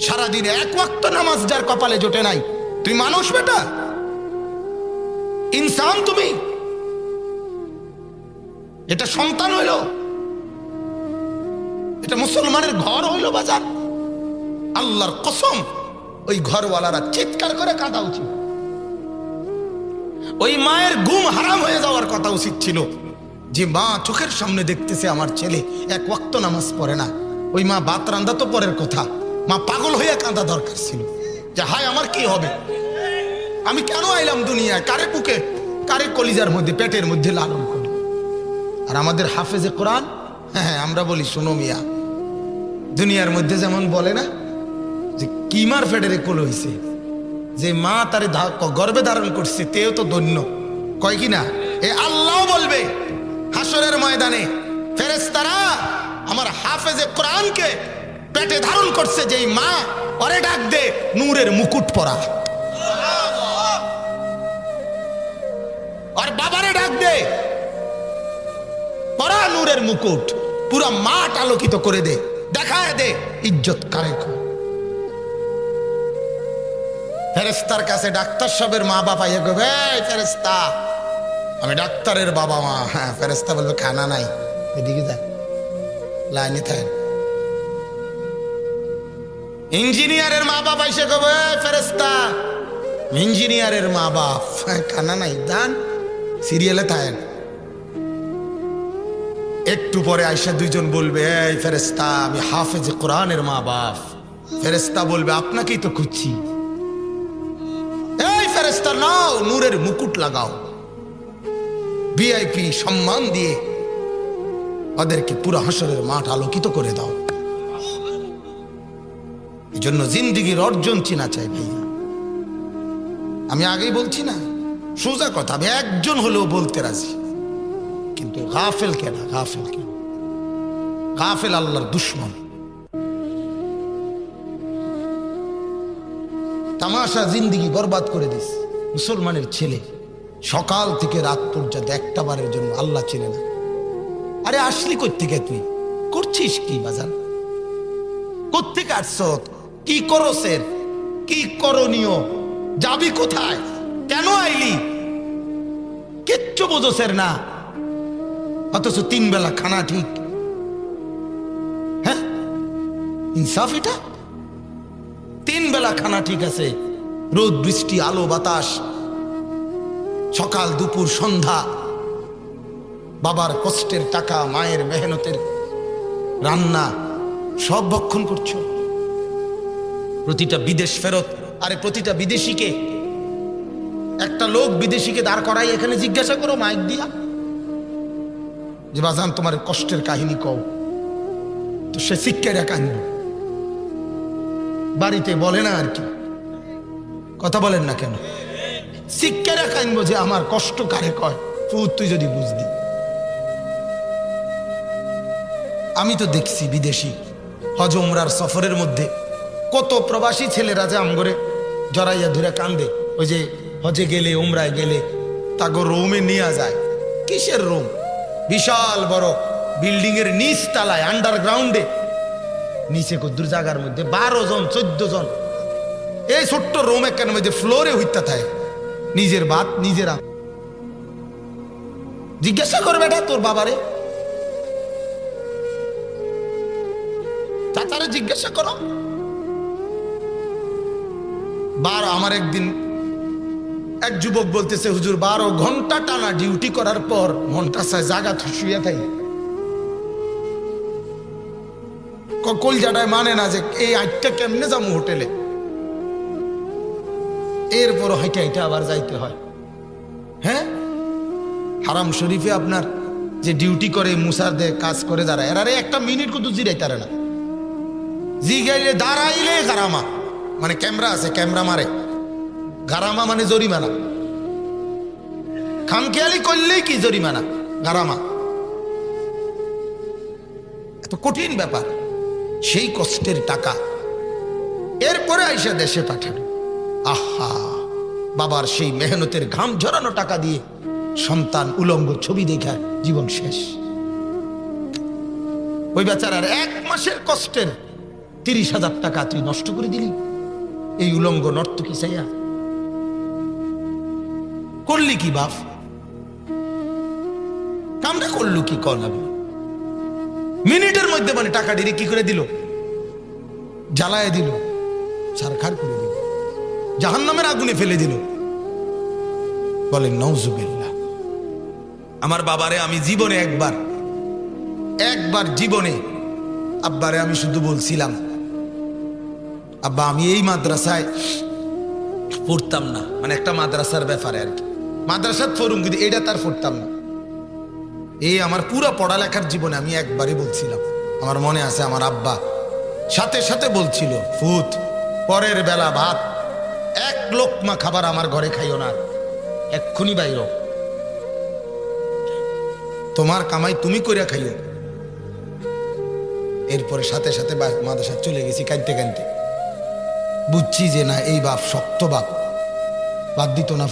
সারাদিন এক ওয়াক্ত নামাজ যার কপালে জোটে নাই, তুই মানুষ বেটা? ইনসান তুমি? এটা সন্তান হইল? এটা মুসলমানের ঘর হইল বাজার? আল্লাহর কসম, ওই ঘরওয়ালারা চিৎকার করে কাঁদা উচিত। ওই মায়ের ঘুম হারাম হয়ে যাওয়ার কথা উচিত ছিল, যে মা চোখের সামনে দেখতেছে আমার ছেলে এক ওয়াক্ত নামাজ পড়ে না। ওই মা ভাত রান্দা তো পরের কথা, মা পাগল হয়ে কাঁদা দরকার ছিল যে হায় আমার কি হবে, আমি কেন আইলাম দুনিয়ায়, কারে বুকে কারে কলিজার মধ্যে পেটের মধ্যে লালন করি। আর আমাদের হাফেজে কোরআন, হ্যাঁ আমরা বলি শোনো মিয়া, দুনিয়ার মধ্যে যেমন বলে না যে কিমার ফেডারে কোল হইছে, যে মা তারে গর্ভে ধারণ করছে তেও তো ধন্য, কয় কি না? এ আল্লাহ বলবে হাসরের ময়দানে, ফেরেশতারা আমার হাফেজে কোরআনকে পেটে ধারণ করছে যেই মা, ওরে ডাক দে নূরের মুকুট পরা। আর বাবারে ডাক দে পরা নূরের মুকুট, পুরা মাঠ আলোকিত করে দে, দেখায় দে ইজ্জত কারে। ফেরেশতার কাছে ডাক্তার সাহেবের মা বাবা ইয়ে করবে, এই ফেরেশতা আমি ডাক্তারের বাবা মা। হ্যাঁ, ফেরেশতা বলবে খানা নাই, এদিকে যা, লাইনে থাকেন। ইঞ্জিনিয়ারের মা বাবা এসে করবে, ফেরেশতা ইঞ্জিনিয়ারের মা বাপ, খানা নাই, দান সিরিয়ালে থাকেন। একটু পরে আইসা দুইজন বলবে, এই ফেরেশতা আমি হাফেজে কোরআনের মা বাপ। ফেরেশতা বলবে আপনাকেই তো খুঁজছি। এই ফেরেশতা নাও নূরের মুকুট লাগাও, ভিআইপি সম্মান দিয়ে ওদেরকে পুরো হাসরের মাঠ আলোকিত করে দাও। এই জন্য জিন্দিগির অর্জন চিনা চাই ভাইয়া। আমি আগেই বলছি না, সোজা কথা, আমি একজন হলেও বলতে রাজি, কিন্তু গাফেল কেন? গাফেল কেন? গাফেল আল্লাহর দুশ্মন। তামাশা জিন্দিগি বরবাদ করে দিস। মুসলমানের ছেলে সকাল থেকে রাত পর্যন্ত একটা বারের জন্য আল্লাহ চেনে না। আরে আসলি কোত্থেকে, তুই করছিস কি বাজার? কোত্থেকে আসছ? কি করছেন? কি করণীয়? যাবি কোথায়? কেন আইলি? কিচ্ছু বোঝছেন না, অথচ 3 বেলা খানা ঠিক। হ্যাঁ, ইনসাফ এটা? 3 বেলা খানা ঠিক আছে, রোদ বৃষ্টি আলো বাতাস, সকাল দুপুর সন্ধ্যা, বাবার কষ্টের টাকা মায়ের মেহনতের রান্না সব ভক্ষণ করছো। প্রতিটা বিদেশ ফেরত, আরে প্রতিটা বিদেশিকে, একটা লোক বিদেশিকে দাঁড় করাই এখানে জিজ্ঞাসা করো মাইক দিয়া যে বাজান তোমার কষ্টের কাহিনী কও, তো সে শিক্ষাটা কাহিনী বাড়িতে বলে না আর কি, কথা বলেন না কেন? শিক্ষারা কাইনবো যে আমার কষ্ট কারে কয়, তুই যদি বুঝবি। আমি তো দেখছি বিদেশি হজ উমরার সফরের মধ্যে কত প্রবাসী ছেলেরা যে আমগরে জড়াইয়া ধরে কান্দে, ওই যে হজে গেলে উমরায় গেলে তাকে রোমে নিয়ে যায়। কিসের রোম? বিশাল বড় বিল্ডিং এর নিচ তলায় আন্ডারগ্রাউন্ডে, নিচে কদ্দুর জায়গার মধ্যে 12 জন 14 জন, এই ছোট্ট রুম একখানের মধ্যে ফ্লোরে হইতা থাকে, নিজের ভাত নিজেরা। জিজ্ঞাসা করবে এটা তোর বাবারে, চাচারে জিজ্ঞাসা করো। আমার একদিন এক যুবক বলতেছে, হুজুর 12 ঘন্টা টানা ডিউটি করার পর মনটা চায় জাগা শুয়ে থাকি। কলজাটায় মানে না যে এই 8টা কেমনে যাবো হোটেলে, এরপর হাইটা হাইটা আবার যাইতে হয়। হ্যাঁ, হারাম শরীফে আপনার যে ডিউটি করে মুসার দে কাজ করে যারা, এরারে একটা মিনিট কিন্তু জিরাইতারে না, জি গাইলে দাঁড়াইলে গারামা, মানে ক্যামেরা আছে ক্যামেরা মারে, গারামা মানে জরিমানা, খামখেয়ালি করলেই কি জরিমানা, গারামা। এত কঠিন ব্যাপার, সেই কষ্টের টাকা এরপরে আইসা দেশে পাঠানো। আহা, বাবার সেই মেহনতের ঘাম ঝরানো টাকা দিয়ে সন্তান উলঙ্গ ছবি দেখা জীবন শেষ। ওই বেচারার 1 মাসের কষ্টের 30,000 টাকা তুই নষ্ট করে দিলি এই উলঙ্গ নর্তকী চাইয়া। করলি কি বাপ, কামটা করলু কি কল? আমি মিনিটের মধ্যে মানে টাকা ডিরে কি করে দিল, জ্বালায় দিল, ছারখার করে দিল, জাহান্নামের আগুনে ফেলে দিল। বলেন নাউজুবিল্লাহ। আমার বাবারে আমি জীবনে একবার জীবনে আব্বারে আমি শুধু বলছিলাম, আব্বা আমি এই মাদ্রাসায় পড়তাম না, মানে একটা মাদ্রাসার ব্যাপারে আর কি, মাদ্রাসার ফরুম কিন্তু এটা তার পড়তাম না। এই আমার পুরো পড়ালেখার জীবনে আমি একবারই বলছিলাম, আমার মনে আছে আমার আব্বা সাথে সাথে বলছিল, ফুত পরের বেলা ভাত এক লোকমা খাবার আমার ঘরে খাইও না, এক্ষুনি বাইর, তোমার কামাই তুমি কইরা খাইও। এরপরে সাথে সাথে মাদ্রাসা চলে গেছি কাঁদতে কাঁদতে। বুঝছি যে না এই বাপ শক্ত বাপ, বাদ দিত না।